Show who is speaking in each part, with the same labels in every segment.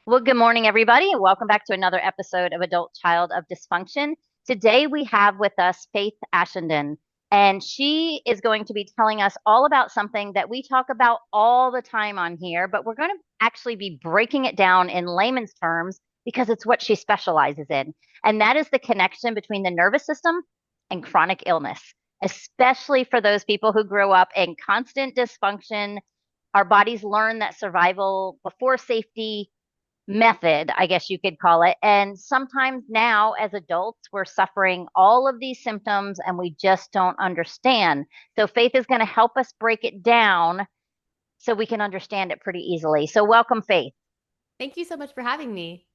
Speaker 1: Well, good morning, everybody, and welcome back to another episode of Adult Child of Dysfunction. Today we have with us Faith Ashenden, and she is going to be telling us all about something that we talk about all the time on here, but we're going to actually be breaking it down in layman's terms because it's what she specializes in. And that is the connection between the nervous system and chronic illness, especially for those people who grow up in constant dysfunction. Our bodies learn that survival before safety method, I guess you could call it. And sometimes now, as adults, we're suffering all of these symptoms and we just don't understand. So, Faith is going to help us break it down so we can understand it pretty easily. So, welcome, Faith.
Speaker 2: Thank you so much for having me.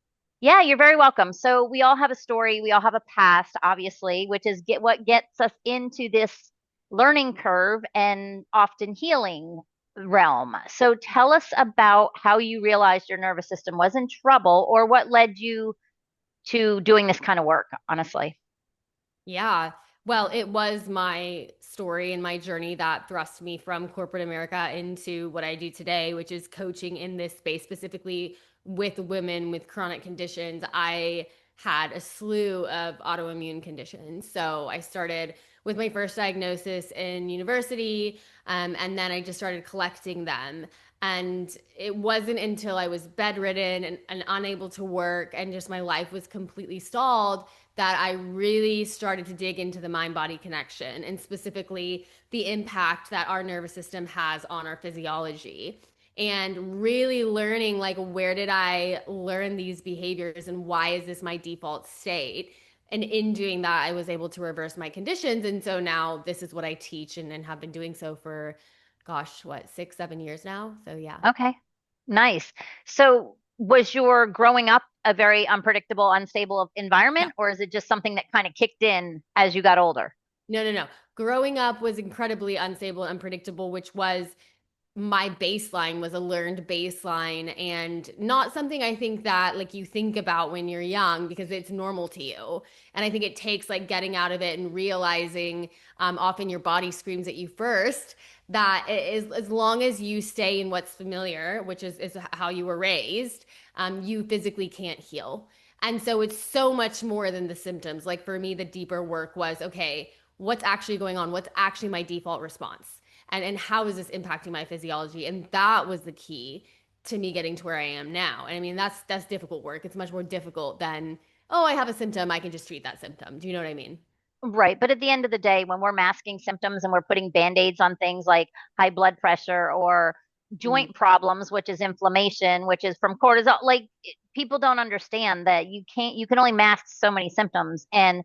Speaker 1: Yeah, you're very welcome. So, we all have a story, we all have a past, obviously, which is what gets us into this learning curve and often healing realm. So, tell us about how you realized your nervous system was in trouble or what led you to doing this kind of work, honestly.
Speaker 2: Yeah. Well, it was my story and my journey that thrust me from corporate America into what I do today, which is coaching in this space, specifically with women with chronic conditions. I had a slew of autoimmune conditions. So I started with my first diagnosis in university, and then I just started collecting them. And it wasn't until I was bedridden and unable to work and just my life was completely stalled that I really started to dig into the mind body connection and specifically the impact that our nervous system has on our physiology. And really learning, like, where did I learn these behaviors and why is this my default state? And in doing that, I was able to reverse my conditions. And so now this is what I teach and have been doing so for, gosh, what, 6, 7 years now? So yeah.
Speaker 1: Okay, nice. So, was your growing up a very unpredictable, unstable
Speaker 2: No,
Speaker 1: environment, or is it just something that kind of kicked in as you got older?
Speaker 2: no, no, no. Growing up was incredibly unstable and unpredictable, which was my baseline was a learned baseline and not something I think that like you think about when you're young because it's normal to you. And I think it takes like getting out of it and realizing often your body screams at you first that it is as long as you stay in what's familiar, which is how you were raised, you physically can't heal. And so it's so much more than the symptoms. Like for me, the deeper work was okay, what's actually going on? What's actually my default response? And how is this impacting my physiology? And that was the key to me getting to where I am now. And I mean, that's difficult work. It's much more difficult than, oh, I have a symptom, I can just treat that symptom. Do you know what I mean?
Speaker 1: Right. But at the end of the day, when we're masking symptoms and we're putting band-aids on things like high blood pressure or
Speaker 2: Mm,
Speaker 1: joint problems, which is inflammation, which is from cortisol, like people don't understand that you can only mask so many symptoms. And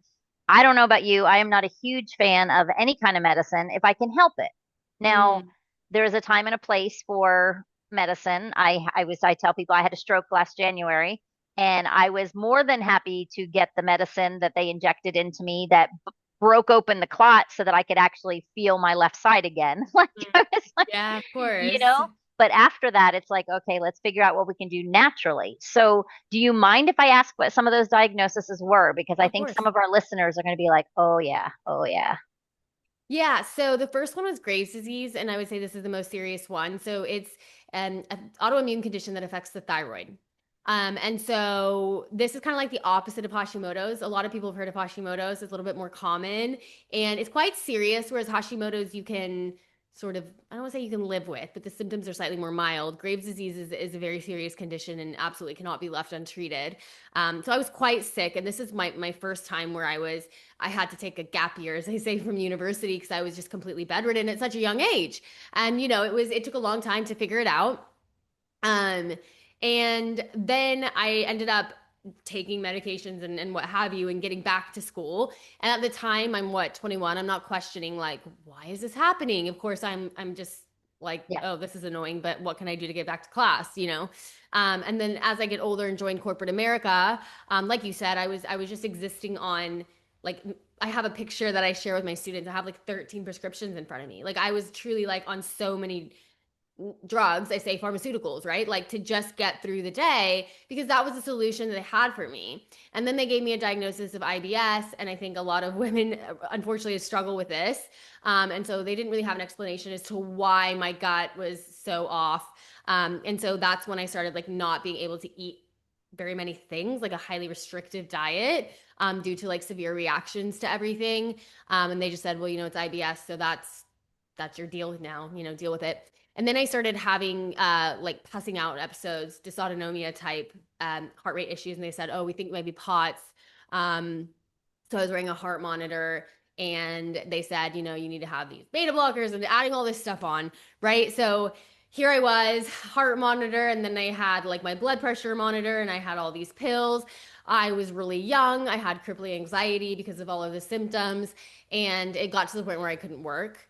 Speaker 1: I don't know about you, I am not a huge fan of any kind of medicine if I can help it. Now,
Speaker 2: mm,
Speaker 1: there's a time and a place for medicine. I tell people I had a stroke last January and I was more than happy to get the medicine that they injected into me that broke open the clot so that I could actually feel my left side again. Like
Speaker 2: mm.
Speaker 1: I was like,
Speaker 2: Yeah, of
Speaker 1: you
Speaker 2: course.
Speaker 1: know, but after that, it's like, okay, let's figure out what we can do naturally. So, do you mind if I ask what some of those diagnoses were? Because I
Speaker 2: Of
Speaker 1: think
Speaker 2: course.
Speaker 1: some of our listeners are going to be like, oh, yeah, oh, yeah.
Speaker 2: Yeah, so the first one was Graves' disease, and I would say this is the most serious one. So it's an autoimmune condition that affects the thyroid. And so this is kind of like the opposite of Hashimoto's. A lot of people have heard of Hashimoto's. It's a little bit more common, and it's quite serious, whereas Hashimoto's you can sort of, I don't want to say you can live with, but the symptoms are slightly more mild. Graves' disease is a very serious condition and absolutely cannot be left untreated. So I was quite sick, and this is my first time where I had to take a gap year, as they say, from university because I was just completely bedridden at such a young age. And it took a long time to figure it out. Um, and then I ended up taking medications and what have you and getting back to school. And at the time, I'm what, 21. I'm not questioning like, why is this happening? Of course, I'm just like,
Speaker 1: Yeah.
Speaker 2: oh, this is annoying, but what can I do to get back to class? And then as I get older and join corporate America, like you said, I was just existing on like I have a picture that I share with my students. I have like 13 prescriptions in front of me. Like I was truly like on so many drugs, I say pharmaceuticals, right? Like to just get through the day because that was the solution that they had for me. And then they gave me a diagnosis of IBS. And I think a lot of women, unfortunately, struggle with this. And so they didn't really have an explanation as to why my gut was so off. And so that's when I started like not being able to eat very many things, like a highly restrictive diet, due to like severe reactions to everything. And they just said, well, it's IBS, so that's your deal now, deal with it. And then I started having like passing out episodes, dysautonomia type heart rate issues, and they said, oh, we think it might be POTS. So I was wearing a heart monitor, and they said, you need to have these beta blockers and adding all this stuff on, right? So here I was, heart monitor, and then I had like my blood pressure monitor, and I had all these pills. I was really young. I had crippling anxiety because of all of the symptoms, and it got to the point where I couldn't work.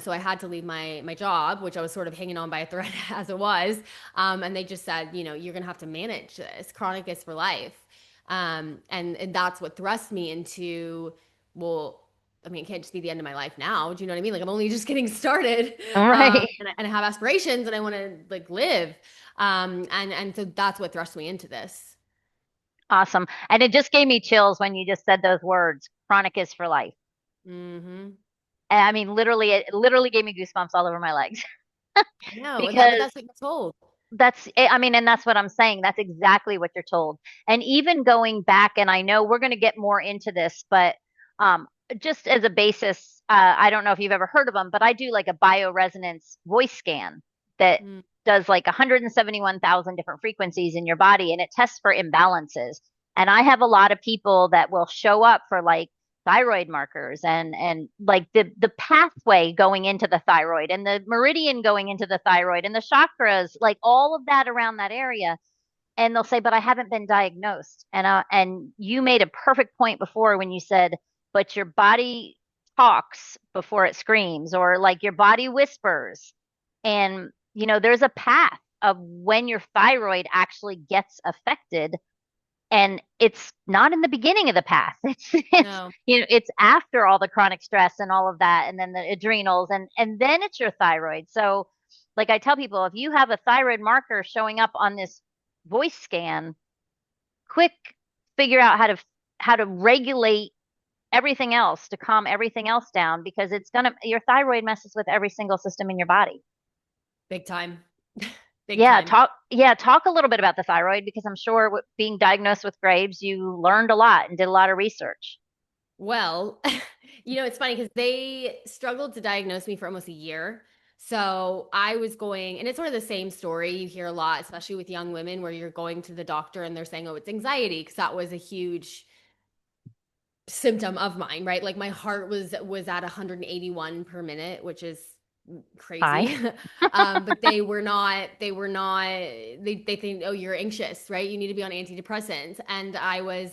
Speaker 2: So I had to leave my job, which I was sort of hanging on by a thread as it was. And they just said, you're gonna have to manage this. Chronic is for life. And that's what thrust me into, well, I mean, it can't just be the end of my life now. Do you know what I mean? Like I'm only just getting started,
Speaker 1: All right.
Speaker 2: and I have aspirations, and I want to like live. And so that's what thrust me into this.
Speaker 1: Awesome. And it just gave me chills when you just said those words. Chronic is for life.
Speaker 2: Mm-hmm.
Speaker 1: And I mean, literally, it literally gave me goosebumps all over my legs
Speaker 2: I know, but
Speaker 1: because
Speaker 2: that's what you're told.
Speaker 1: I mean, and that's what I'm saying. That's exactly what you're told. And even going back, and I know we're going to get more into this, but um, just as a basis, I don't know if you've ever heard of them, but I do like a bioresonance voice scan that
Speaker 2: Mm.
Speaker 1: does like 171,000 different frequencies in your body, and it tests for imbalances. And I have a lot of people that will show up for like thyroid markers and like the pathway going into the thyroid and the meridian going into the thyroid and the chakras, like all of that around that area. And they'll say, but I haven't been diagnosed. And you made a perfect point before when you said, but your body talks before it screams, or like your body whispers. And there's a path of when your thyroid actually gets affected, and it's not in the beginning of the path. It's
Speaker 2: No.
Speaker 1: it's after all the chronic stress and all of that, and then the adrenals, and then it's your thyroid. So like I tell people, if you have a thyroid marker showing up on this voice scan, quick figure out how to regulate everything else to calm everything else down, because your thyroid messes with every single system in your body.
Speaker 2: Big time. Big
Speaker 1: Yeah,
Speaker 2: time.
Speaker 1: talk a little bit about the thyroid, because I'm sure with being diagnosed with Graves, you learned a lot and did a lot of research.
Speaker 2: Well, it's funny because they struggled to diagnose me for almost a year. So I was going, and it's sort of the same story you hear a lot, especially with young women, where you're going to the doctor and they're saying, oh, it's anxiety, because that was a huge symptom of mine, right? Like my heart was at 181 per minute, which is
Speaker 1: Hi.
Speaker 2: crazy. But they think, oh, you're anxious, right? You need to be on antidepressants. And I was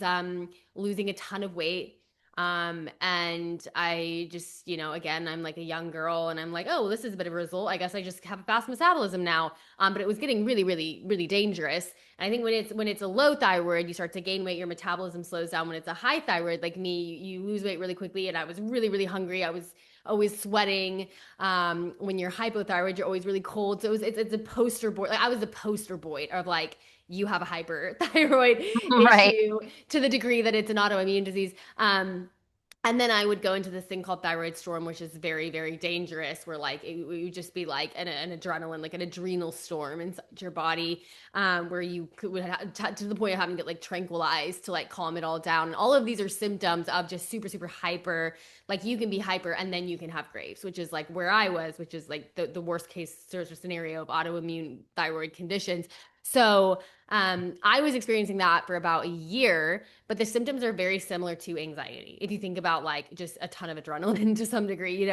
Speaker 2: losing a ton of weight. And I just, again, I'm like a young girl, and I'm like, oh, this is a bit of a result. I guess I just have a fast metabolism now. But it was getting really, really, really dangerous. And I think when it's a low thyroid, you start to gain weight, your metabolism slows down. When it's a high thyroid, like me, you lose weight really quickly. And I was really, really hungry. I was always sweating. When you're hypothyroid, you're always really cold. So it's a poster boy. Like I was the poster boy of like, you have a hyperthyroid
Speaker 1: Right.
Speaker 2: issue to the degree that it's an autoimmune disease. And then I would go into this thing called thyroid storm, which is very, very dangerous, where like it would just be like an adrenaline, like an adrenal storm inside your body, where you would to the point of having to get like tranquilized to like calm it all down. And all of these are symptoms of just super, super hyper. Like you can be hyper and then you can have Graves, which is like where I was, which is like the worst case scenario of autoimmune thyroid conditions. So I was experiencing that for about a year, but the symptoms are very similar to anxiety. If you think about like just a ton of adrenaline to some degree.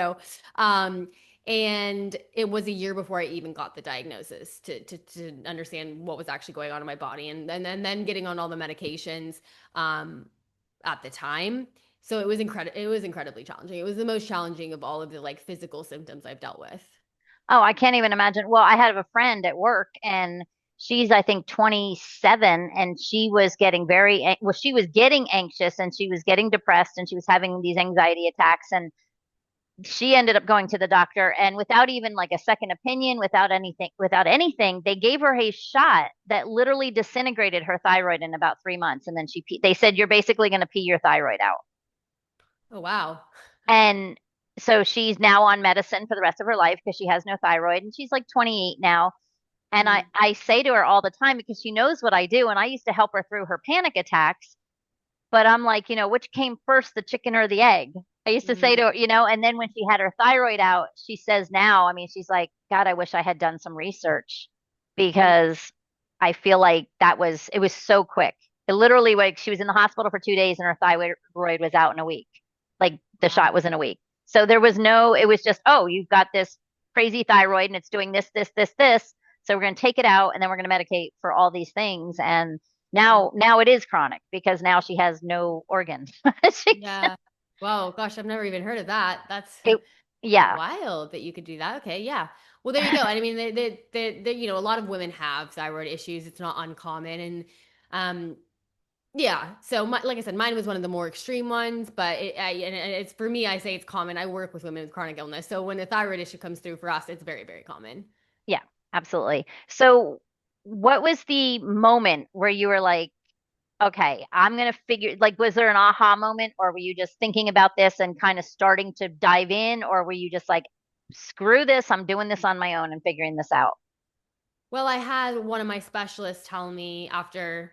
Speaker 2: Um, and it was a year before I even got the diagnosis to understand what was actually going on in my body, and then getting on all the medications at the time. So it was incredible. It was incredibly challenging. It was the most challenging of all of the like physical symptoms I've dealt with.
Speaker 1: Oh, I can't even imagine. Well, I had a friend at work, and she's, I think, 27, and she was getting well, she was getting anxious, and she was getting depressed, and she was having these anxiety attacks. And she ended up going to the doctor, and without even like a second opinion, without anything, they gave her a shot that literally disintegrated her thyroid in about 3 months. And then they said, you're basically going to pee your thyroid out.
Speaker 2: Oh, wow.
Speaker 1: And so she's now on medicine for the rest of her life because she has no thyroid, and she's like 28 now. And
Speaker 2: Mm.
Speaker 1: I say to her all the time because she knows what I do, and I used to help her through her panic attacks. But I'm like, which came first, the chicken or the egg? I used to say
Speaker 2: Mm.
Speaker 1: to her, and then when she had her thyroid out, she says now, I mean, she's like, God, I wish I had done some research
Speaker 2: Well,
Speaker 1: because I feel like it was so quick. It literally, like, she was in the hospital for 2 days and her thyroid was out in a week. Like, the shot
Speaker 2: wow.
Speaker 1: was in a week. So it was just, oh, you've got this crazy thyroid and it's doing this, this, this, this. So we're going to take it out and then we're going to medicate for all these things. And now it is chronic because now she has no organs. She,
Speaker 2: Yeah. Wow. Gosh, I've never even heard of that. That's
Speaker 1: it, yeah,
Speaker 2: wild that you could do that. Okay. Yeah. Well, there you go. And I mean, a lot of women have thyroid issues. It's not uncommon. And, yeah. So, like I said, mine was one of the more extreme ones, but and it's for me, I say it's common. I work with women with chronic illness. So when the thyroid issue comes through for us, it's very, very common.
Speaker 1: yeah, absolutely. So what was the moment where you were like, okay, I'm gonna figure, like, was there an aha moment, or were you just thinking about this and kind of starting to dive in, or were you just like, screw this, I'm doing this on my own and figuring this out?
Speaker 2: Well, I had one of my specialists tell me after,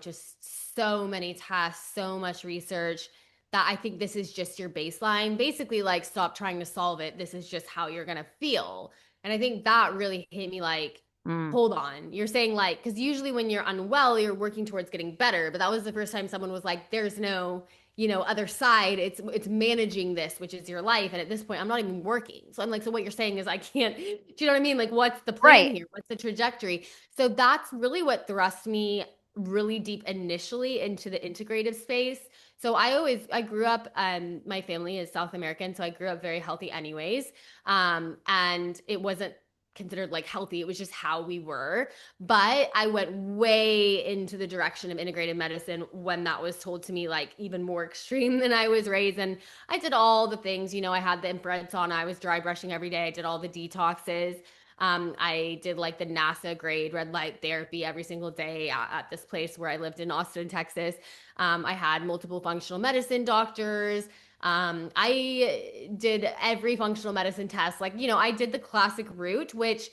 Speaker 2: just so many tests, so much research, that I think this is just your baseline. Basically, like, stop trying to solve it. This is just how you're going to feel. And I think that really hit me like,
Speaker 1: Mm,
Speaker 2: hold on. You're saying, like, because usually when you're unwell, you're working towards getting better. But that was the first time someone was like, there's no, other side. It's managing this, which is your life. And at this point, I'm not even working. So I'm like, so what you're saying is I can't, do you know what I mean? Like, what's the plan
Speaker 1: right,
Speaker 2: here? What's the trajectory? So that's really what thrust me really deep initially into the integrative space. So I grew up, my family is South American, so I grew up very healthy anyways. And it wasn't considered like healthy. It was just how we were. But I went way into the direction of integrated medicine when that was told to me, like even more extreme than I was raised. And I did all the things, I had the infrared sauna, I was dry brushing every day, I did all the detoxes. I did like the NASA grade red light therapy every single day at this place where I lived in Austin, Texas. I had multiple functional medicine doctors. I did every functional medicine test. Like, I did the classic route, which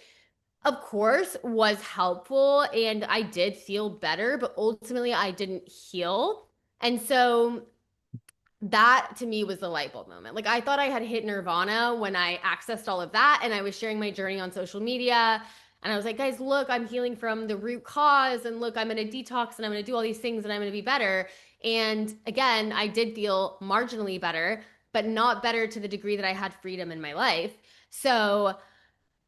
Speaker 2: of course was helpful and I did feel better, but ultimately I didn't heal. And so that to me was the light bulb moment. Like I thought I had hit nirvana when I accessed all of that and I was sharing my journey on social media. And I was like, guys, look, I'm healing from the root cause. And look, I'm going to detox and I'm going to do all these things and I'm going to be better. And again, I did feel marginally better, but not better to the degree that I had freedom in my life. So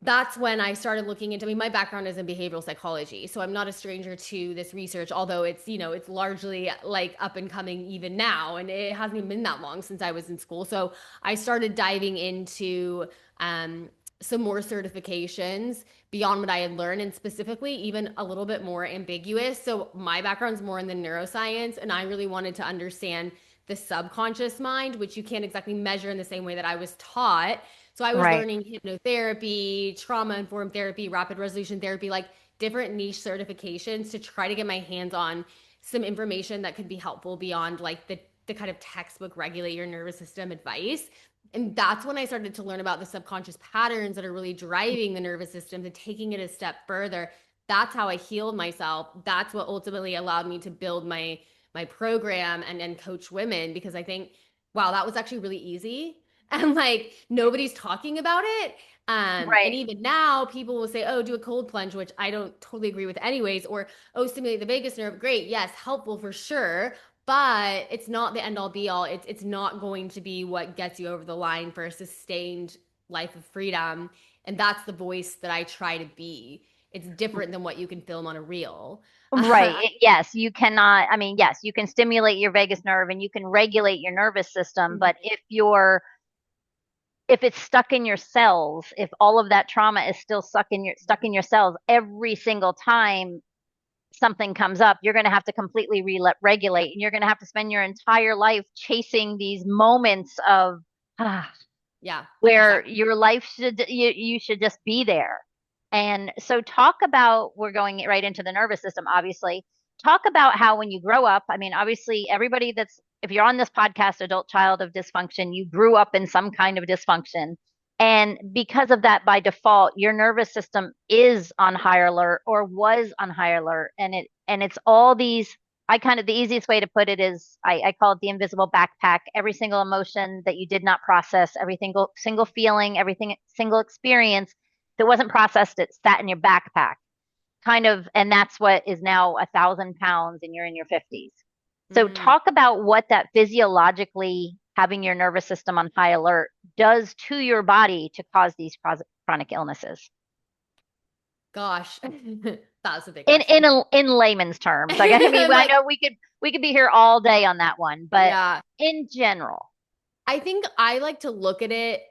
Speaker 2: that's when I started looking into, I mean, my background is in behavioral psychology. So I'm not a stranger to this research, although it's largely like up and coming even now. And it hasn't even been that long since I was in school. So I started diving into some more certifications beyond what I had learned, and specifically even a little bit more ambiguous. So my background's more in the neuroscience, and I really wanted to understand the subconscious mind, which you can't exactly measure in the same way that I was taught. So I was
Speaker 1: right,
Speaker 2: learning hypnotherapy, trauma informed therapy, rapid resolution therapy, like different niche certifications to try to get my hands on some information that could be helpful beyond like the kind of textbook regulate your nervous system advice. And that's when I started to learn about the subconscious patterns that are really driving the nervous system and taking it a step further. That's how I healed myself. That's what ultimately allowed me to build my program and coach women, because I think, wow, that was actually really easy. And like nobody's talking about it. And
Speaker 1: right.
Speaker 2: even now, people will say, oh, do a cold plunge, which I don't totally agree with, anyways, or oh, stimulate the vagus nerve. Great. Yes, helpful for sure. But it's not the end all be all. It's not going to be what gets you over the line for a sustained life of freedom. And that's the voice that I try to be. It's different than what you can film on a reel.
Speaker 1: Right. Yes, you cannot. I mean, yes, you can stimulate your vagus nerve and you can regulate your nervous system, but if it's stuck in your cells, if all of that trauma is still stuck in your cells every single time something comes up, you're going to have to completely regulate, and you're going to have to spend your entire life chasing these moments of ah,
Speaker 2: Yeah,
Speaker 1: where
Speaker 2: exactly.
Speaker 1: your life you should just be there. And so talk about, we're going right into the nervous system, obviously. Talk about how when you grow up, I mean, obviously everybody that's, if you're on this podcast, adult child of dysfunction, you grew up in some kind of dysfunction. And because of that, by default, your nervous system is on high alert or was on high alert. And it's all these, the easiest way to put it is I call it the invisible backpack. Every single emotion that you did not process, every single feeling, everything single experience that wasn't processed, it sat in your backpack. And that's what is now 1,000 pounds and you're in your 50s. So
Speaker 2: Mm.
Speaker 1: talk about what that physiologically having your nervous system on high alert does to your body to cause these chronic illnesses.
Speaker 2: Gosh, that's a big
Speaker 1: In
Speaker 2: question.
Speaker 1: layman's terms, like I mean, I
Speaker 2: Like,
Speaker 1: know we could be here all day on that one, but
Speaker 2: yeah,
Speaker 1: in general,
Speaker 2: I think I like to look at it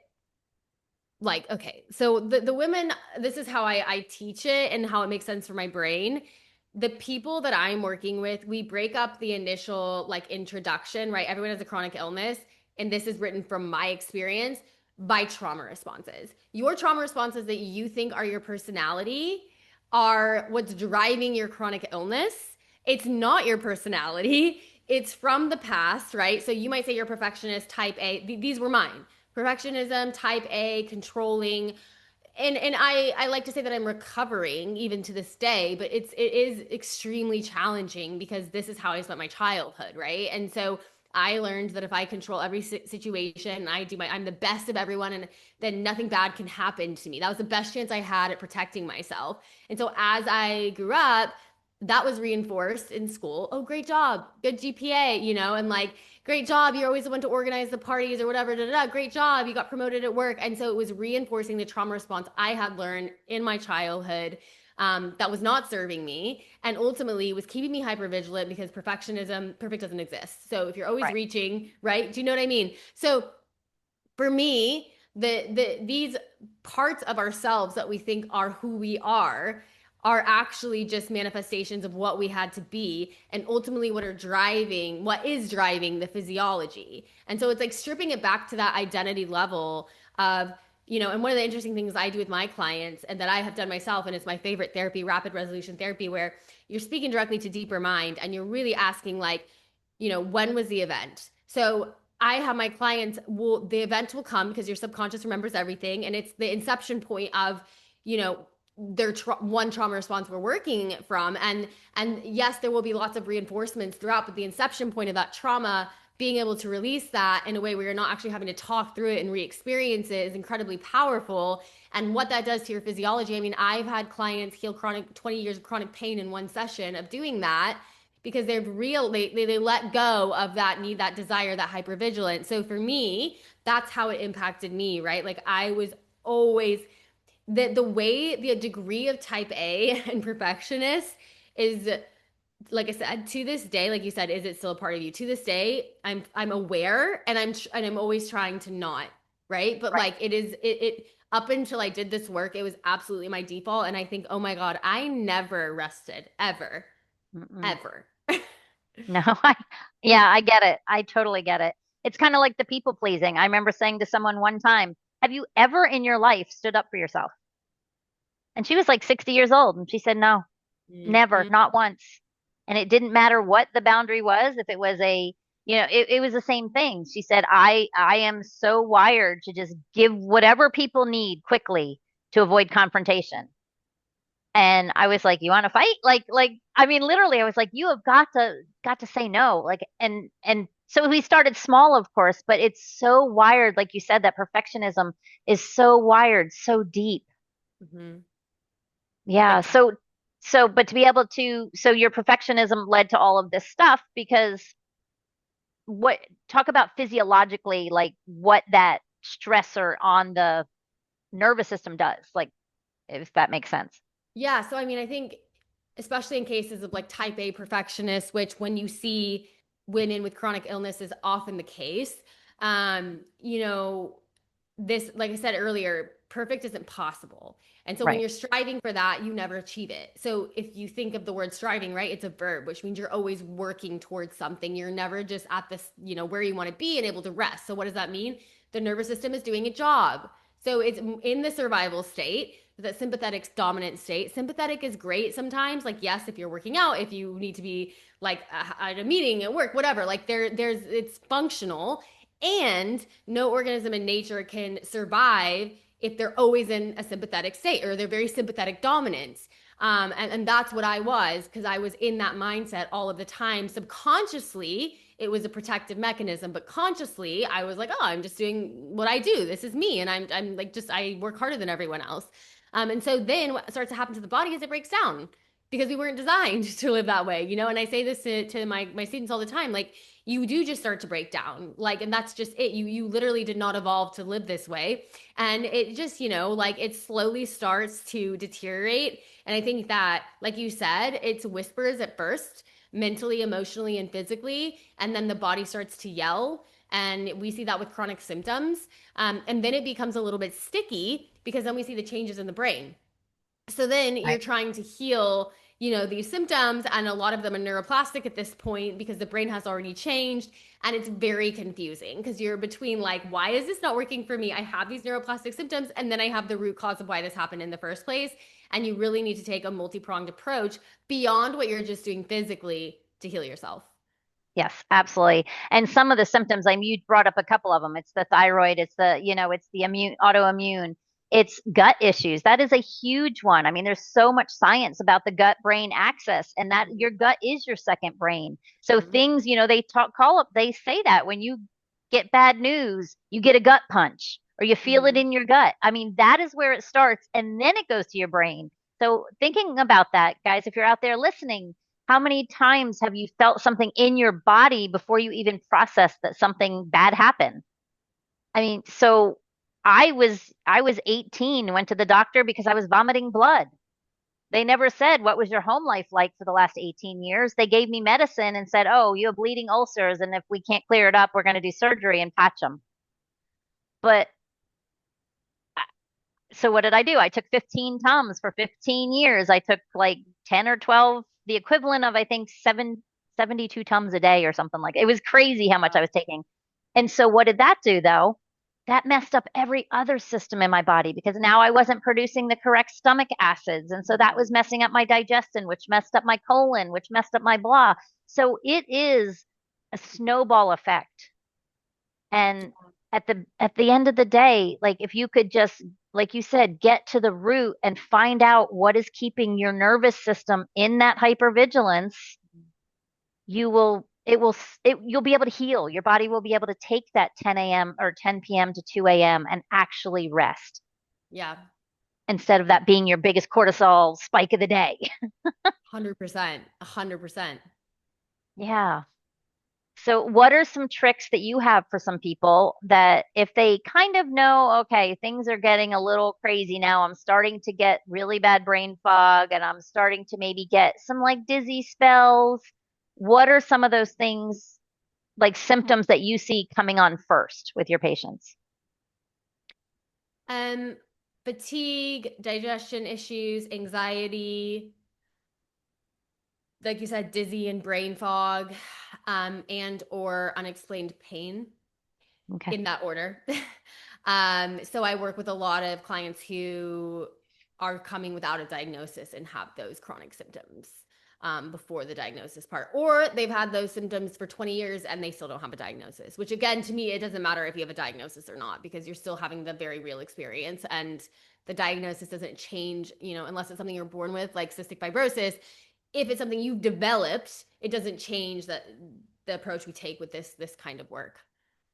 Speaker 2: like, okay, so the women, this is how I teach it and how it makes sense for my brain. The people that I'm working with, we break up the initial like introduction, right? Everyone has a chronic illness, and this is written from my experience by trauma responses. Your trauma responses that you think are your personality are what's driving your chronic illness. It's not your personality. It's from the past, right? So you might say you're a perfectionist, type A. These were mine. Perfectionism, type A, controlling, and I like to say that I'm recovering even to this day, but it is extremely challenging because this is how I spent my childhood, right? And so I learned that if I control every situation and I'm the best of everyone, and then nothing bad can happen to me. That was the best chance I had at protecting myself. And so as I grew up, that was reinforced in school. Oh, great job, good GPA, and like, great job, you're always the one to organize the parties or whatever, da, da, da. Great job, you got promoted at work. And so it was reinforcing the trauma response I had learned in my childhood, that was not serving me, and ultimately was keeping me hyper vigilant because perfect doesn't exist. So if you're always
Speaker 1: right.
Speaker 2: reaching, right? Do you know what I mean? So for me, these parts of ourselves that we think are who we are actually just manifestations of what we had to be, and ultimately what is driving the physiology. And so it's like stripping it back to that identity level of, and one of the interesting things I do with my clients and that I have done myself, and it's my favorite therapy, rapid resolution therapy, where you're speaking directly to deeper mind and you're really asking, like, when was the event? So I have my clients, the event will come because your subconscious remembers everything, and it's the inception point of, you know, their one trauma response we're working from, and yes, there will be lots of reinforcements throughout, but the inception point of that trauma, being able to release that in a way where you're not actually having to talk through it and re-experience it, is incredibly powerful. And what that does to your physiology, I mean, I've had clients heal 20 years of chronic pain in one session of doing that, because they let go of that need, that desire, that hypervigilance. So for me, that's how it impacted me, right? Like, I was always the degree of type A and perfectionist is, like I said, to this day, like you said, is it still a part of you? To this day, I'm aware, and I'm always trying to not, right? But
Speaker 1: Right.
Speaker 2: like, it up until I did this work, it was absolutely my default. And I think, oh my God, I never rested ever,
Speaker 1: Mm-mm.
Speaker 2: ever.
Speaker 1: No, yeah, I get it. I totally get it. It's kind of like the people pleasing. I remember saying to someone one time, "Have you ever in your life stood up for yourself?" And she was like 60 years old, and she said, "No, never,
Speaker 2: Mhm.
Speaker 1: not once." And it didn't matter what the boundary was, if it was it was the same thing. She said, I am so wired to just give whatever people need quickly to avoid confrontation. And I was like, "You want to fight?" I mean, literally, I was like, "You have got to say no." Like, and so we started small, of course, but it's so wired, like you said, that perfectionism is so wired, so deep.
Speaker 2: Mhm.
Speaker 1: Yeah.
Speaker 2: Exactly.
Speaker 1: But to be able to, so your perfectionism led to all of this stuff because what, talk about physiologically, like what that stressor on the nervous system does, like, if that makes sense.
Speaker 2: Yeah. So, I mean, I think, especially in cases of like type A perfectionists, which when you see women with chronic illness is often the case, um, you know, this, like I said earlier, perfect isn't possible. And so when
Speaker 1: Right.
Speaker 2: you're striving for that, you never achieve it. So if you think of the word striving, right, it's a verb, which means you're always working towards something. You're never just at this, where you want to be and able to rest. So what does that mean? The nervous system is doing a job. So it's in the survival state, that sympathetic dominant state. Sympathetic is great sometimes. Like, yes, if you're working out, if you need to be like at a meeting at work, whatever, like there's it's functional. And no organism in nature can survive if they're always in a sympathetic state or they're very sympathetic dominant. And that's what I was, because I was in that mindset all of the time. Subconsciously, it was a protective mechanism, but consciously, I was like, oh, I'm just doing what I do. This is me. And I'm like, just, I work harder than everyone else. And so then what starts to happen to the body is it breaks down because we weren't designed to live that way, you know? And I say this to my students all the time, like, you do just start to break down. Like, and that's just it. You literally did not evolve to live this way. And it just, like it slowly starts to deteriorate. And I think that, like you said, it's whispers at first, mentally, emotionally, and physically. And then the body starts to yell. And we see that with chronic symptoms. And then it becomes a little bit sticky because then we see the changes in the brain. So then you're
Speaker 1: Right.
Speaker 2: trying to heal, these symptoms, and a lot of them are neuroplastic at this point because the brain has already changed. And it's very confusing because you're between like, why is this not working for me? I have these neuroplastic symptoms, and then I have the root cause of why this happened in the first place. And you really need to take a multi-pronged approach beyond what you're just doing physically to heal yourself.
Speaker 1: Yes, absolutely. And some of the symptoms, I mean, you brought up a couple of them. It's the thyroid, it's the autoimmune, it's gut issues. That is a huge one. I mean, there's so much science about the gut brain axis, and that your gut is your second brain. So
Speaker 2: Mhm.
Speaker 1: things, they say that when you get bad news, you get a gut punch or you feel it
Speaker 2: Mhm.
Speaker 1: in your gut. I mean, that is where it starts, and then it goes to your brain. So thinking about that, guys, if you're out there listening, how many times have you felt something in your body before you even processed that something bad happened? I mean, so I was 18, went to the doctor because I was vomiting blood. They never said, what was your home life like for the last 18 years? They gave me medicine and said, oh, you have bleeding ulcers, and if we can't clear it up, we're going to do surgery and patch them. But so what did I do? I took 15 Tums for 15 years. I took like 10 or 12, the equivalent of I think 72 Tums a day or something like it. It was crazy how much I
Speaker 2: Wow.
Speaker 1: was taking. And so what did that do though? That messed up every other system in my body because now I wasn't producing the correct stomach acids. And so that was messing up my digestion, which messed up my colon, which messed up my blah. So it is a snowball effect. And at the end of the day, like if you could just, like you said, get to the root and find out what is keeping your nervous system in that hypervigilance, you'll be able to heal. Your body will be able to take that 10 a.m. or 10 p.m. to 2 a.m. and actually rest
Speaker 2: Yeah.
Speaker 1: instead of that being your biggest cortisol spike of the day.
Speaker 2: 100%. 100%.
Speaker 1: Yeah. So, what are some tricks that you have for some people that if they kind of know, okay, things are getting a little crazy now, I'm starting to get really bad brain fog and I'm starting to maybe get some like dizzy spells. What are some of those things, like symptoms that you see coming on first with your patients?
Speaker 2: Um, Fatigue, digestion issues, anxiety, like you said, dizzy and brain fog, and or unexplained pain,
Speaker 1: Okay.
Speaker 2: in that order. So I work with a lot of clients who are coming without a diagnosis and have those chronic symptoms before the diagnosis part, or they've had those symptoms for 20 years and they still don't have a diagnosis, which again, to me, it doesn't matter if you have a diagnosis or not, because you're still having the very real experience, and the diagnosis doesn't change, unless it's something you're born with, like cystic fibrosis. If it's something you've developed, it doesn't change that the approach we take with this kind of work.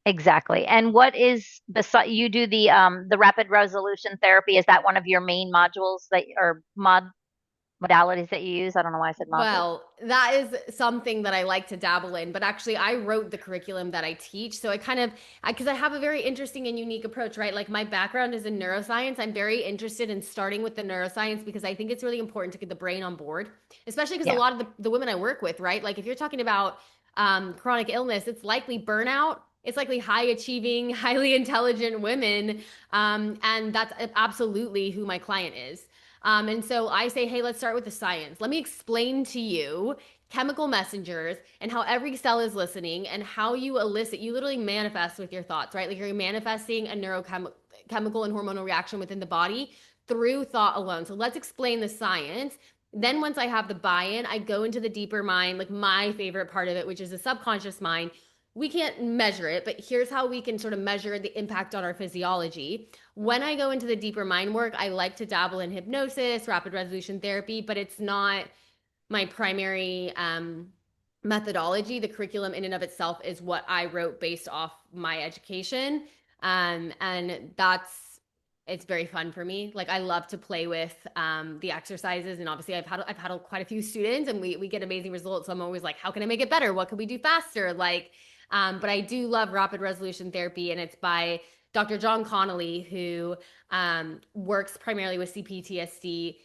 Speaker 1: Exactly. And what is beside you do the rapid resolution therapy? Is that one of your main modules that or modalities that you use? I don't know why I said modules.
Speaker 2: Well, that is something that I like to dabble in, but actually I wrote the curriculum that I teach. So because I have a very interesting and unique approach, right? Like my background is in neuroscience. I'm very interested in starting with the neuroscience because I think it's really important to get the brain on board, especially because a
Speaker 1: Yeah,
Speaker 2: lot of the women I work with, right? Like if you're talking about chronic illness, it's likely burnout. It's likely high achieving, highly intelligent women. And that's absolutely who my client is. And so I say, hey, let's start with the science. Let me explain to you chemical messengers and how every cell is listening and how you literally manifest with your thoughts, right? Like you're manifesting a neurochemical and hormonal reaction within the body through thought alone. So let's explain the science. Then once I have the buy-in, I go into the deeper mind, like my favorite part of it, which is the subconscious mind. we can't measure it, but here's how we can sort of measure the impact on our physiology. When I go into the deeper mind work, I like to dabble in hypnosis, rapid resolution therapy, but it's not my primary methodology. The curriculum in and of itself is what I wrote based off my education. And it's very fun for me. Like I love to play with the exercises, and obviously I've had quite a few students, and we get amazing results. So I'm always like, how can I make it better? What can we do faster? Like, but I do love rapid resolution therapy, and it's by Dr. John Connolly, who works primarily with CPTSD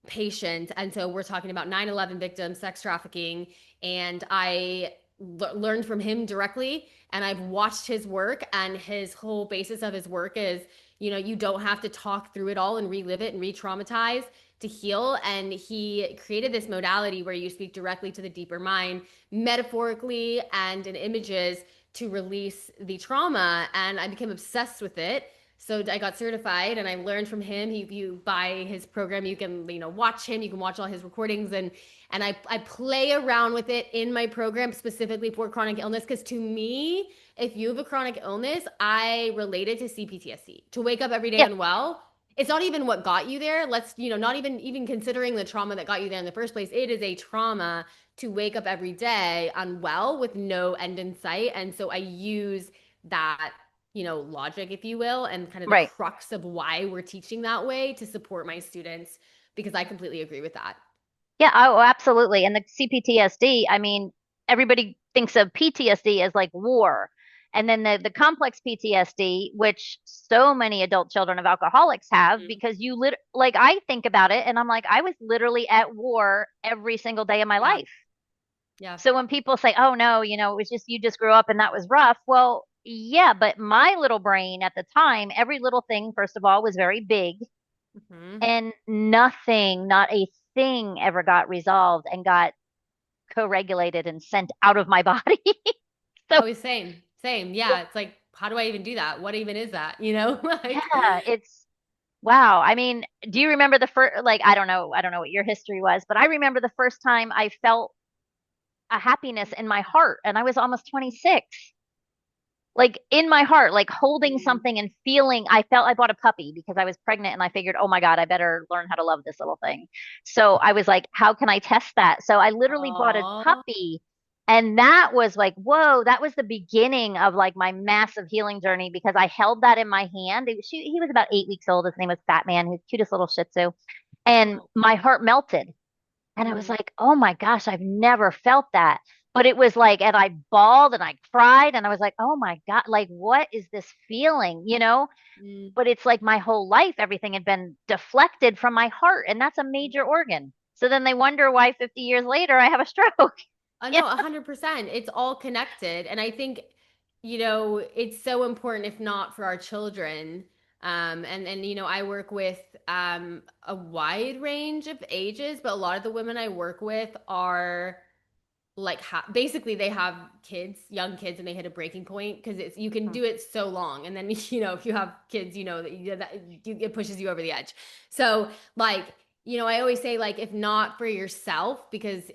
Speaker 2: patients. And so we're talking about 9/11 victims, sex trafficking, and I learned from him directly, and I've watched his work, and his whole basis of his work is, you don't have to talk through it all and relive it and re-traumatize to heal. And he created this modality where you speak directly to the deeper mind, metaphorically and in images, to release the trauma. And I became obsessed with it. So I got certified, and I learned from him. You buy his program, you can, watch him, you can watch all his recordings, and I play around with it in my program specifically for chronic illness. Because to me, if you have a chronic illness, I relate it to CPTSD. To wake up every day
Speaker 1: Yeah,
Speaker 2: unwell, it's not even what got you there. Let's, not even considering the trauma that got you there in the first place. It is a trauma to wake up every day unwell with no end in sight. And so I use that, logic, if you will, and kind of the
Speaker 1: right.
Speaker 2: crux of why we're teaching that way to support my students, because I completely agree with that.
Speaker 1: Yeah, oh, absolutely. And the CPTSD, I mean, everybody thinks of PTSD as like war. And then the complex PTSD, which so many adult children of alcoholics have,
Speaker 2: Mhm.
Speaker 1: because like I think about it and I'm like, I was literally at war every single day of my
Speaker 2: Yeah.
Speaker 1: life.
Speaker 2: Yeah.
Speaker 1: So when people say, oh no, it was just you just grew up and that was rough. Well, yeah, but my little brain at the time, every little thing, first of all, was very big,
Speaker 2: Hmm.
Speaker 1: and nothing, not a thing ever got resolved and got co-regulated and sent out of my body. So
Speaker 2: Oh, same, same. Yeah. It's like, how do I even do that? What even is that? Like,
Speaker 1: yeah, it's wow. I mean, do you remember the first, like, I don't know what your history was, but I remember the first time I felt a happiness in my heart, and I was almost 26. Like in my heart, like holding
Speaker 2: mm,
Speaker 1: something and feeling, I felt I bought a puppy because I was pregnant and I figured, oh my God, I better learn how to love this little thing. So I was like, how can I test that? So I literally bought a
Speaker 2: oh,
Speaker 1: puppy. And that was like, whoa, that was the beginning of like my massive healing journey because I held that in my hand. He was about 8 weeks old. His name was Fat Man, his cutest little Shih Tzu. And
Speaker 2: oh,
Speaker 1: my heart melted. And I was
Speaker 2: mm,
Speaker 1: like, oh my gosh, I've never felt that. But it was like, and I bawled and I cried and I was like, oh my God, like, what is this feeling,
Speaker 2: mm.
Speaker 1: But it's like my whole life, everything had been deflected from my heart, and that's a major organ. So then they wonder why 50 years later I have a stroke. Yeah,
Speaker 2: No, 100%. It's all connected. And I think, it's so important, if not for our children. And I work with a wide range of ages, but a lot of the women I work with are like basically they have kids, young kids, and they hit a breaking point because it's you can do it so long, and then if you have kids, it pushes you over the edge. So like I always say, like, if not for yourself, because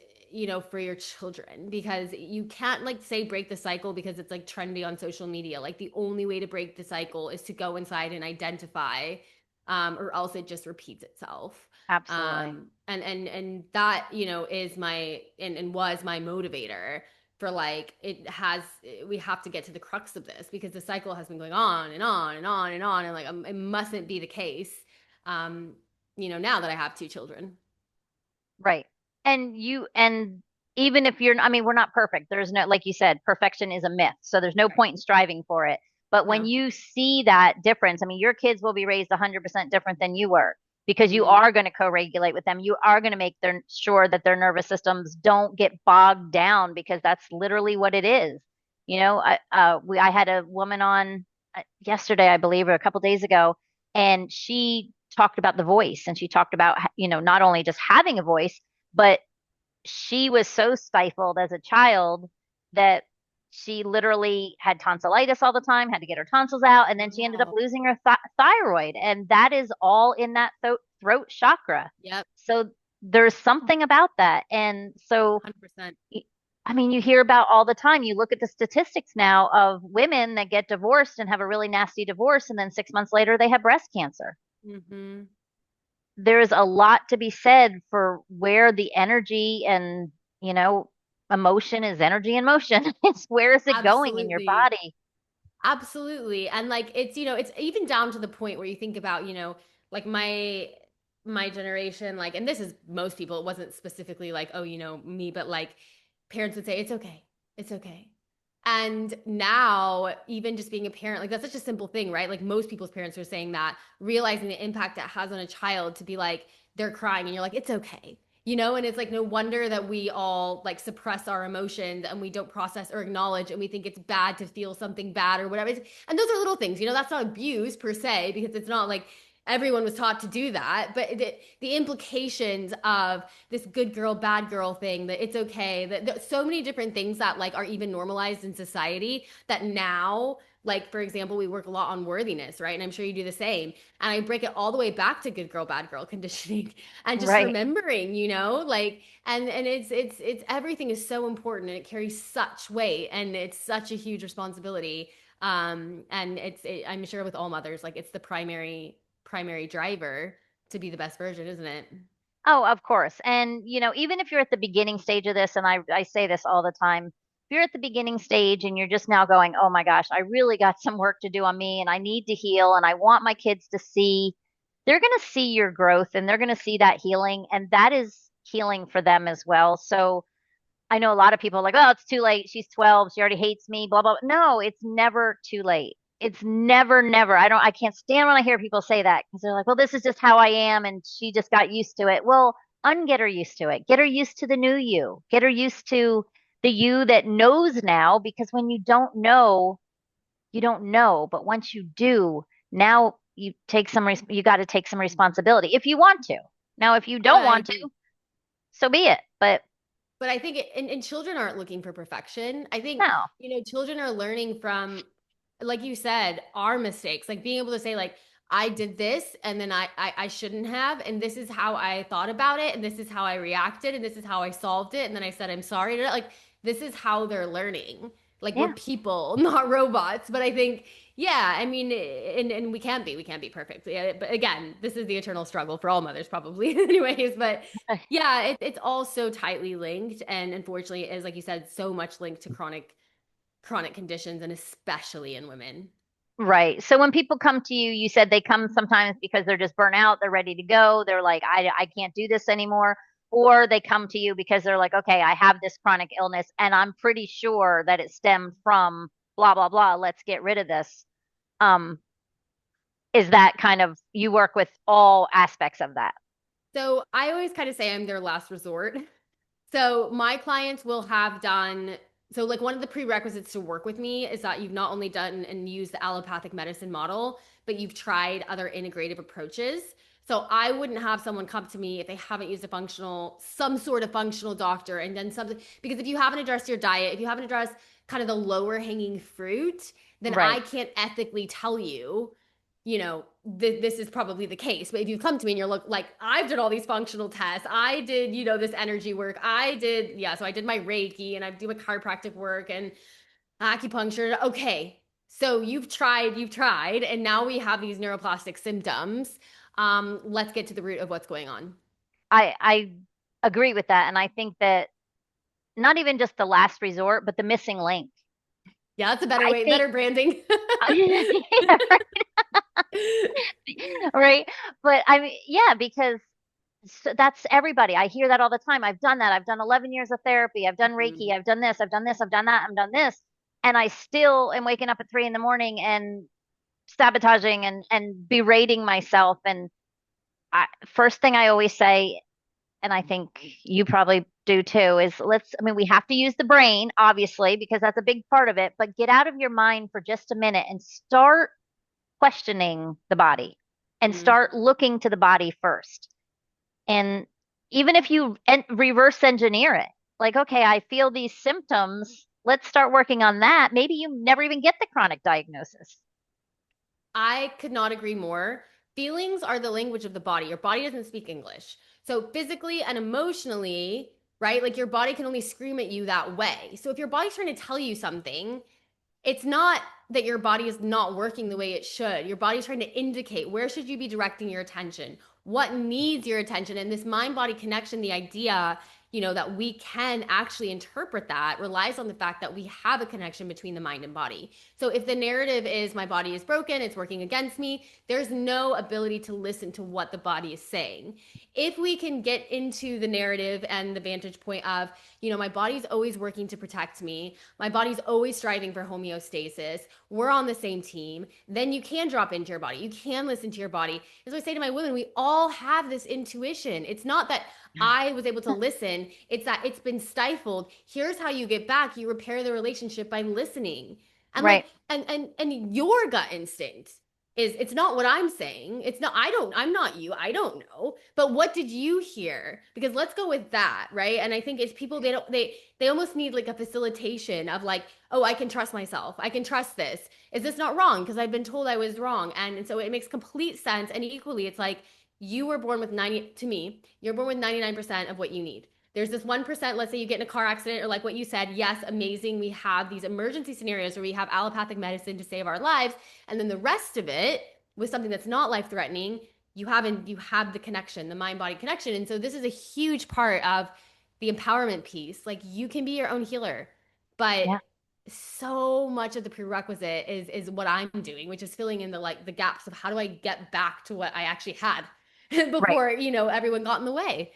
Speaker 2: for your children, because you can't, like, say break the cycle because it's like trendy on social media. Like, the only way to break the cycle is to go inside and identify, or else it just repeats itself.
Speaker 1: absolutely.
Speaker 2: And that is my and was my motivator for, like, we have to get to the crux of this, because the cycle has been going on and on and on and on, and like, it mustn't be the case, um now that I have two children.
Speaker 1: Right. And even if I mean, we're not perfect. There's no, like you said, perfection is a myth. So there's no
Speaker 2: Right.
Speaker 1: point in striving for it. But when
Speaker 2: No.
Speaker 1: you see that difference, I mean, your kids will be raised 100% different than you were because you
Speaker 2: Mm,
Speaker 1: are going to co-regulate with them. You are going to make sure that their nervous systems don't get bogged down because that's literally what it is. I had a woman on yesterday, I believe, or a couple days ago, and she talked about the voice and she talked about, not only just having a voice, but she was so stifled as a child that she literally had tonsillitis all the time, had to get her tonsils out, and then she ended up
Speaker 2: wow.
Speaker 1: losing her thyroid. And that is all in that throat chakra.
Speaker 2: Yep.
Speaker 1: So there's something about that. And so
Speaker 2: 100%.
Speaker 1: I mean, you hear about all the time. You look at the statistics now of women that get divorced and have a really nasty divorce, and then 6 months later they have breast cancer.
Speaker 2: Mm-hmm.
Speaker 1: There's a lot to be said for where the energy and, you know, emotion is energy in motion. It's where is it going in your
Speaker 2: Absolutely.
Speaker 1: body?
Speaker 2: Absolutely. And like it's, it's even down to the point where you think about, like my generation, like, and this is most people, it wasn't specifically like, oh, me, but like parents would say, it's okay. It's okay. And now, even just being a parent, like that's such a simple thing, right? Like most people's parents are saying that, realizing the impact it has on a child to be like, they're crying and you're like, it's okay. And it's like no wonder that we all like suppress our emotions and we don't process or acknowledge and we think it's bad to feel something bad or whatever. And those are little things, that's not abuse per se because it's not like everyone was taught to do that, but the implications of this good girl bad girl thing, that it's okay, that so many different things that like are even normalized in society, that now, like for example, we work a lot on worthiness, right? And I'm sure you do the same, and I break it all the way back to good girl bad girl conditioning and just
Speaker 1: Right.
Speaker 2: remembering, like, and it's everything is so important and it carries such weight and it's such a huge responsibility. And I'm sure with all mothers, like it's the primary driver to be the best version, isn't it?
Speaker 1: Oh, of course. And, even if you're at the beginning stage of this, and I say this all the time, if you're at the beginning stage and you're just now going, oh my gosh, I really got some work to do on me and I need to heal and I want my kids to see, they're going to see your growth and they're going to see that healing. And that is healing for them as well. So I know a lot of people are like, oh, it's too late. She's 12. She already hates me, blah, blah. No, it's never too late. It's never, never. I can't stand when I hear people say that because they're like, well, this is just how I am. And she just got used to it. Well, unget her used to it. Get her used to the new you. Get her used to the you that knows now because when you don't know, you don't know. But once you do, now you got to take some responsibility if you want to. Now, if you
Speaker 2: Oh,
Speaker 1: don't
Speaker 2: I
Speaker 1: want to,
Speaker 2: agree.
Speaker 1: so be it. But
Speaker 2: But I think and children aren't looking for perfection. I think,
Speaker 1: no,
Speaker 2: children are learning from, like you said, our mistakes, like being able to say, like, I did this and then I shouldn't have. And this is how I thought about it. And this is how I reacted. And this is how I solved it. And then I said, I'm sorry. Like, this is how they're learning. Like, we're
Speaker 1: yeah.
Speaker 2: people, not robots. But I think, yeah, I mean, and we can't be perfect. Yeah, but again, this is the eternal struggle for all mothers, probably, anyways. But yeah, it's all so tightly linked, and unfortunately, it is like you said, so much linked to chronic conditions, and especially in women.
Speaker 1: Right. So when people come to you, you said they come sometimes because they're just burnt out, they're ready to go, they're like, I can't do this anymore. Or they come to you because they're like, okay, I have this chronic illness and I'm pretty sure that it stemmed from blah, blah, blah. Let's get rid of this. Um, is that kind of, you work with all aspects of that?
Speaker 2: So I always kind of say I'm their last resort. So my clients will have done. So like one of the prerequisites to work with me is that you've not only done and used the allopathic medicine model, but you've tried other integrative approaches. So I wouldn't have someone come to me if they haven't used some sort of functional doctor and done something. Because if you haven't addressed your diet, if you haven't addressed kind of the lower hanging fruit, then I
Speaker 1: Right.
Speaker 2: can't ethically tell you, this is probably the case. But if you come to me and you're like, I've done all these functional tests, I did, this energy work, so I did my Reiki and I do my chiropractic work and acupuncture. Okay, so you've tried, and now we have these neuroplastic symptoms. Let's get to the root of what's going on.
Speaker 1: I agree with that. And I think that not even just the last resort, but the missing link.
Speaker 2: Yeah, that's a better
Speaker 1: I
Speaker 2: way,
Speaker 1: think
Speaker 2: better branding.
Speaker 1: yeah, right. But I mean, yeah, because that's everybody. I hear that all the time. I've done that. I've done 11 years of therapy. I've done Reiki.
Speaker 2: Mhm.
Speaker 1: I've done this. I've done this. I've done that. I've done this. And I still am waking up at 3 in the morning and sabotaging and berating myself. And first thing I always say, and I think you probably do too, is I mean, we have to use the brain, obviously, because that's a big part of it, but get out of your mind for just a minute and start questioning the body and
Speaker 2: Mhm.
Speaker 1: start looking to the body first. And even if you reverse engineer it, like, okay, I feel these symptoms, let's start working on that. Maybe you never even get the chronic diagnosis.
Speaker 2: I could not agree more. Feelings are the language of the body. Your body doesn't speak English. So physically and emotionally, right? Like your body can only scream at you that way. So if your body's trying to tell you something, it's not that your body is not working the way it should. Your body's trying to indicate where should you be directing your attention, what needs your attention. And this mind body connection, the idea, that we can actually interpret that relies on the fact that we have a connection between the mind and body. So if the narrative is my body is broken, it's working against me, there's no ability to listen to what the body is saying. If we can get into the narrative and the vantage point of, my body's always working to protect me, my body's always striving for homeostasis, we're on the same team, then you can drop into your body. You can listen to your body. As I say to my women, we all have this intuition. It's not that I was able to listen, it's that it's been stifled. Here's how you get back. You repair the relationship by listening. And
Speaker 1: Right.
Speaker 2: and your gut instinct is, it's not what I'm saying. It's not, I'm not you. I don't know. But what did you hear? Because let's go with that, right? And I think it's people, they almost need like a facilitation of like, oh, I can trust myself. I can trust this. Is this not wrong? Because I've been told I was wrong. And so it makes complete sense. And equally, it's like you were born with 90, to me, you're born with 99% of what you need. There's this 1%, let's say you get in a car accident, or like what you said, yes, amazing. We have these emergency scenarios where we have allopathic medicine to save our lives. And then the rest of it, with something that's not life threatening, you have the connection, the mind body connection. And so this is a huge part of the empowerment piece. Like you can be your own healer, but
Speaker 1: Yeah.
Speaker 2: so much of the prerequisite is what I'm doing, which is filling in the gaps of how do I get back to what I actually had
Speaker 1: Right.
Speaker 2: before, everyone got in the way.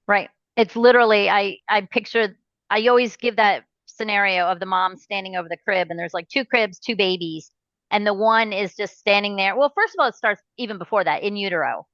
Speaker 1: Right. It's literally, I picture, I always give that scenario of the mom standing over the crib and there's like two cribs, two babies, and the one is just standing there. Well, first of all, it starts even before that, in utero.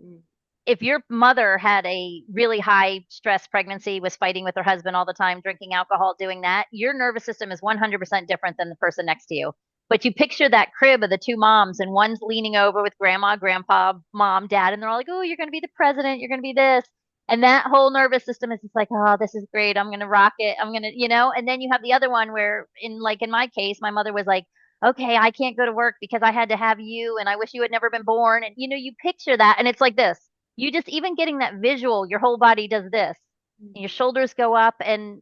Speaker 2: Mm.
Speaker 1: If your mother had a really high stress pregnancy, was fighting with her husband all the time, drinking alcohol, doing that, your nervous system is 100% different than the person next to you. But you picture that crib of the two moms, and one's leaning over with grandma, grandpa, mom, dad, and they're all like, oh, you're going to be the president, you're going to be this. And that whole nervous system is just like, oh, this is great. I'm going to rock it. I'm going to, and then you have the other one where, in my case, my mother was like, okay, I can't go to work because I had to have you and I wish you had never been born. And, you picture that and it's like this. You just, even getting that visual, your whole body does this. And your shoulders go up, and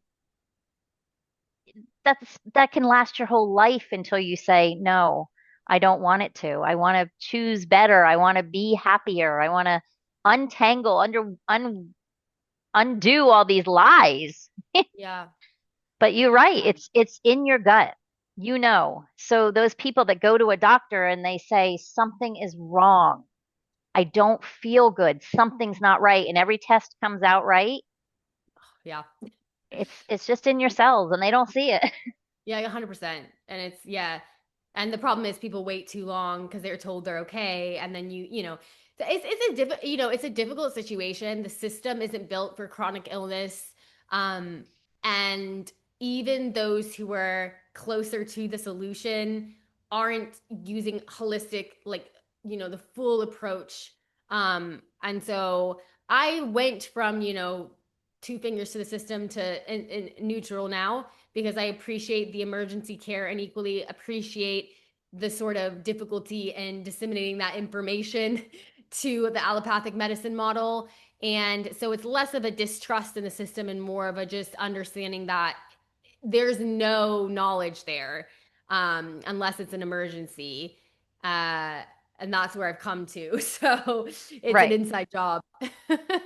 Speaker 1: that can last your whole life until you say, no, I don't want it to. I want to choose better. I want to be happier. I want to untangle, undo all these lies.
Speaker 2: Yeah.
Speaker 1: But you're right. It's in your gut. So those people that go to a doctor and they say something is wrong, I don't feel good, something's not right, and every test comes out right,
Speaker 2: Yeah.
Speaker 1: it's just in your cells and they don't see it.
Speaker 2: Yeah, 100%. And it's, yeah. And the problem is people wait too long because they're told they're okay. And then it's a difficult situation. The system isn't built for chronic illness. Um, and even those who are closer to the solution aren't using holistic, like, the full approach. And so I went from, two fingers to the system to in neutral now, because I appreciate the emergency care and equally appreciate the sort of difficulty in disseminating that information to the allopathic medicine model. And so it's less of a distrust in the system and more of a just understanding that there's no knowledge there, unless it's an emergency. And that's where I've come to. So it's an
Speaker 1: Right.
Speaker 2: inside job.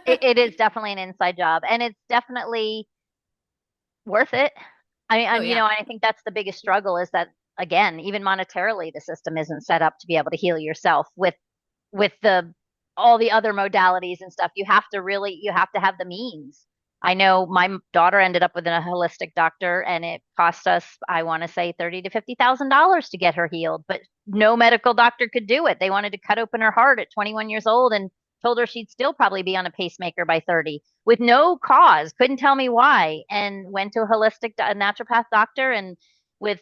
Speaker 1: It is definitely an inside job, and it's definitely worth it.
Speaker 2: Oh, yeah.
Speaker 1: I think that's the biggest struggle, is that, again, even monetarily, the system isn't set up to be able to heal yourself with the all the other modalities and stuff. You have to have the means. I know my daughter ended up with a holistic doctor, and it cost us, I want to say, $30,000 to $50,000 to get her healed, but no medical doctor could do it. They wanted to cut open her heart at 21 years old and told her she'd still probably be on a pacemaker by 30 with no cause, couldn't tell me why, and went to a naturopath doctor, and with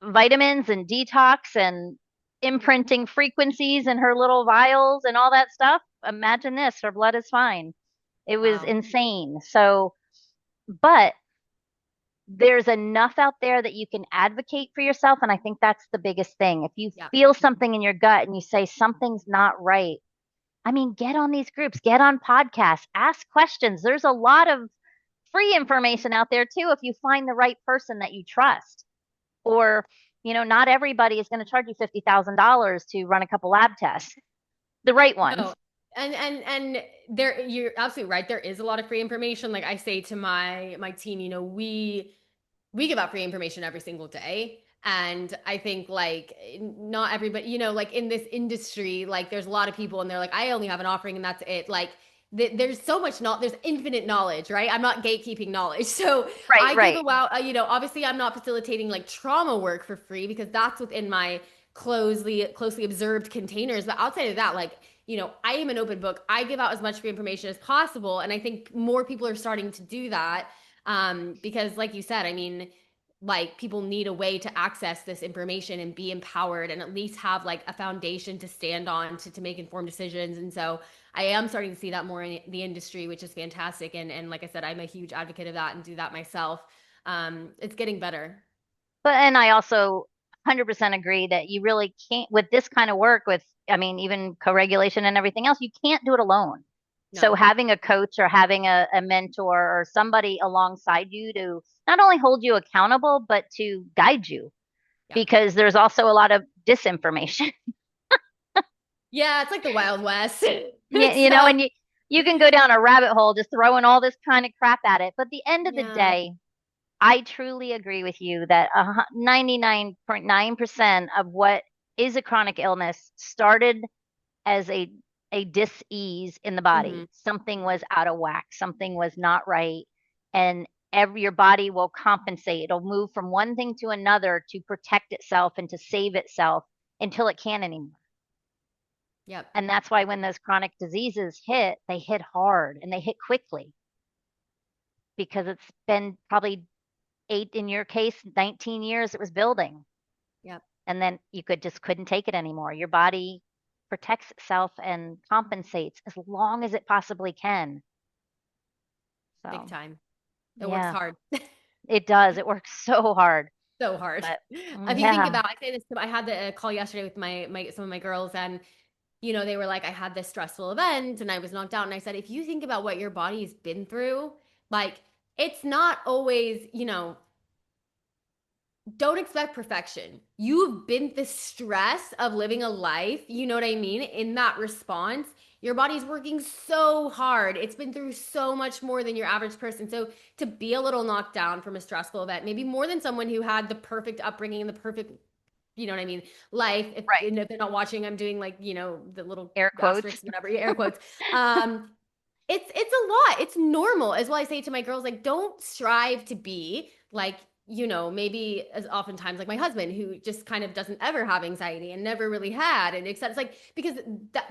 Speaker 1: vitamins and detox and imprinting frequencies in her little vials and all that stuff. Imagine this, her blood is fine. It was
Speaker 2: Wow.
Speaker 1: insane. So, but there's enough out there that you can advocate for yourself. And I think that's the biggest thing. If you
Speaker 2: Yeah.
Speaker 1: feel something in your gut and you say something's not right, I mean, get on these groups, get on podcasts, ask questions. There's a lot of free information out there too if you find the right person that you trust. Or, not everybody is going to charge you $50,000 to run a couple lab tests, the right ones.
Speaker 2: No. And there, you're absolutely right. There is a lot of free information. Like I say to my team, we give out free information every single day. And I think like not everybody, like in this industry, like there's a lot of people and they're like, I only have an offering and that's it. Like there's so much there's infinite knowledge, right? I'm not gatekeeping knowledge. So
Speaker 1: Right,
Speaker 2: I give
Speaker 1: right.
Speaker 2: out, obviously I'm not facilitating like trauma work for free because that's within my closely observed containers. But outside of that, like, I am an open book. I give out as much free information as possible. And I think more people are starting to do that. Because like you said, I mean, like people need a way to access this information and be empowered and at least have like a foundation to stand on to make informed decisions. And so I am starting to see that more in the industry, which is fantastic. And like I said, I'm a huge advocate of that and do that myself. It's getting better.
Speaker 1: And I also 100% agree that you really can't, with this kind of work, I mean, even co-regulation and everything else, you can't do it alone. So
Speaker 2: No.
Speaker 1: having a coach or having a mentor or somebody alongside you to not only hold you accountable, but to guide you,
Speaker 2: Yeah.
Speaker 1: because there's also a lot of disinformation.
Speaker 2: Yeah, it's like the Wild West.
Speaker 1: Yeah,
Speaker 2: So,
Speaker 1: and you can go down a rabbit hole just throwing all this kind of crap at it. But at the end of the
Speaker 2: yeah.
Speaker 1: day, I truly agree with you that 99.9% of what is a chronic illness started as a dis-ease in the
Speaker 2: Hmm.
Speaker 1: body. Something was out of whack, something was not right, and your body will compensate. It'll move from one thing to another to protect itself and to save itself until it can't anymore.
Speaker 2: Yep.
Speaker 1: And that's why when those chronic diseases hit, they hit hard and they hit quickly because it's been probably eight, in your case, 19 years it was building.
Speaker 2: Yep.
Speaker 1: And then you couldn't take it anymore. Your body protects itself and compensates as long as it possibly can.
Speaker 2: Big
Speaker 1: So,
Speaker 2: time. It works
Speaker 1: yeah,
Speaker 2: hard.
Speaker 1: it does. It works so hard.
Speaker 2: So hard.
Speaker 1: But
Speaker 2: If you think
Speaker 1: yeah,
Speaker 2: about, I say this, I had the call yesterday with my some of my girls, and they were like, I had this stressful event and I was knocked out. And I said, if you think about what your body's been through, like it's not always, don't expect perfection. You've been the stress of living a life, you know what I mean? In that response, your body's working so hard. It's been through so much more than your average person. So to be a little knocked down from a stressful event, maybe more than someone who had the perfect upbringing and the perfect, you know what I mean, life.
Speaker 1: right.
Speaker 2: If they're not watching, I'm doing like, the little
Speaker 1: Air quotes.
Speaker 2: asterisks, whatever, air quotes. Um, it's a lot. It's normal. As well, I say to my girls, like, don't strive to be like, maybe as oftentimes like my husband, who just kind of doesn't ever have anxiety and never really had, and except it's like because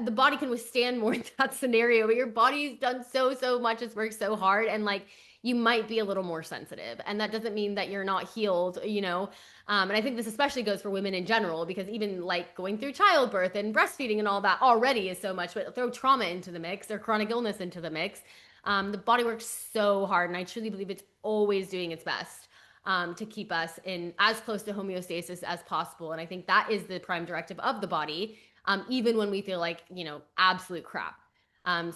Speaker 2: the body can withstand more in that scenario, but your body's done so much, it's worked so hard, and like you might be a little more sensitive, and that doesn't mean that you're not healed. And I think this especially goes for women in general, because even like going through childbirth and breastfeeding and all that already is so much, but throw trauma into the mix or chronic illness into the mix. The body works so hard, and I truly believe it's always doing its best to keep us in as close to homeostasis as possible. And I think that is the prime directive of the body, even when we feel like, absolute crap.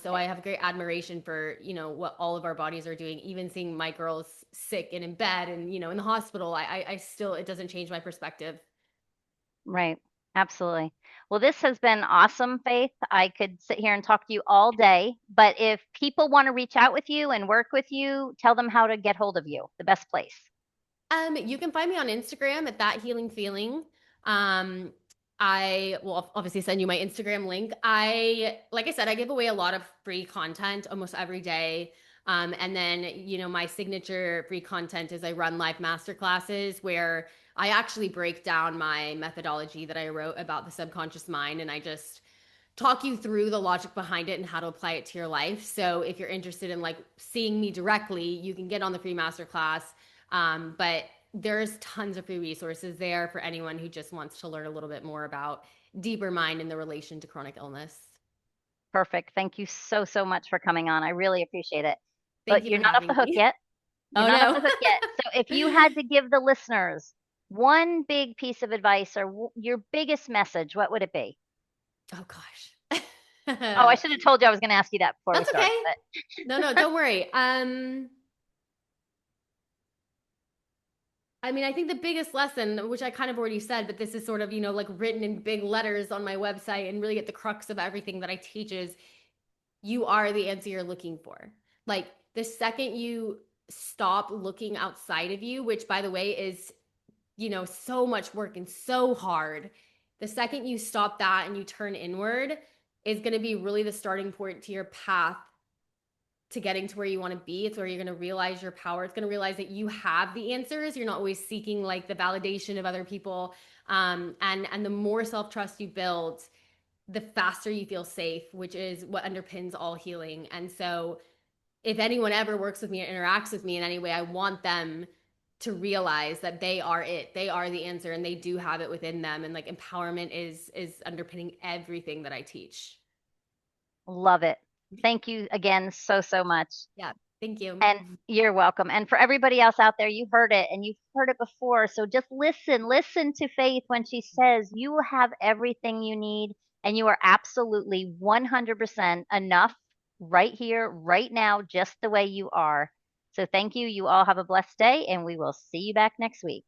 Speaker 2: So I have great admiration for, what all of our bodies are doing. Even seeing my girls sick and in bed and, in the hospital, I still, it doesn't change my perspective.
Speaker 1: Right. Absolutely. Well, this has been awesome, Faith. I could sit here and talk to you all day, but if people want to reach out with you and work with you, tell them how to get hold of you, the best place.
Speaker 2: You can find me on Instagram at that healing feeling. Um, I will obviously send you my Instagram link. Like I said, I give away a lot of free content almost every day. And then, my signature free content is I run live masterclasses where I actually break down my methodology that I wrote about the subconscious mind, and I just talk you through the logic behind it and how to apply it to your life. So if you're interested in like seeing me directly, you can get on the free masterclass. But there's tons of free resources there for anyone who just wants to learn a little bit more about deeper mind and the relation to chronic illness.
Speaker 1: Perfect. Thank you so, so much for coming on. I really appreciate it.
Speaker 2: Thank
Speaker 1: But
Speaker 2: you
Speaker 1: you're
Speaker 2: for
Speaker 1: not off the
Speaker 2: having
Speaker 1: hook
Speaker 2: me.
Speaker 1: yet. You're
Speaker 2: Oh
Speaker 1: not off
Speaker 2: no.
Speaker 1: the hook yet. So if you had to give the listeners one big piece of advice or your biggest message, what would it be?
Speaker 2: Oh gosh.
Speaker 1: Oh, I should have told you I was going to ask you that before we
Speaker 2: That's okay.
Speaker 1: started, but
Speaker 2: No, don't worry. I mean, I think the biggest lesson, which I kind of already said, but this is sort of, like written in big letters on my website and really at the crux of everything that I teach is you are the answer you're looking for. Like the second you stop looking outside of you, which by the way is, so much work and so hard, the second you stop that and you turn inward is going to be really the starting point to your path to getting to where you want to be. It's where you're going to realize your power. It's going to realize that you have the answers. You're not always seeking like the validation of other people. And the more self trust you build, the faster you feel safe, which is what underpins all healing. And so, if anyone ever works with me or interacts with me in any way, I want them to realize that they are it. They are the answer, and they do have it within them. And like empowerment is underpinning everything that I teach.
Speaker 1: Love it. Thank you again so, so much.
Speaker 2: Yeah, thank you.
Speaker 1: And you're welcome. And for everybody else out there, you heard it and you've heard it before. So just listen to Faith when she says you will have everything you need and you are absolutely 100% enough right here, right now, just the way you are. So thank you. You all have a blessed day and we will see you back next week.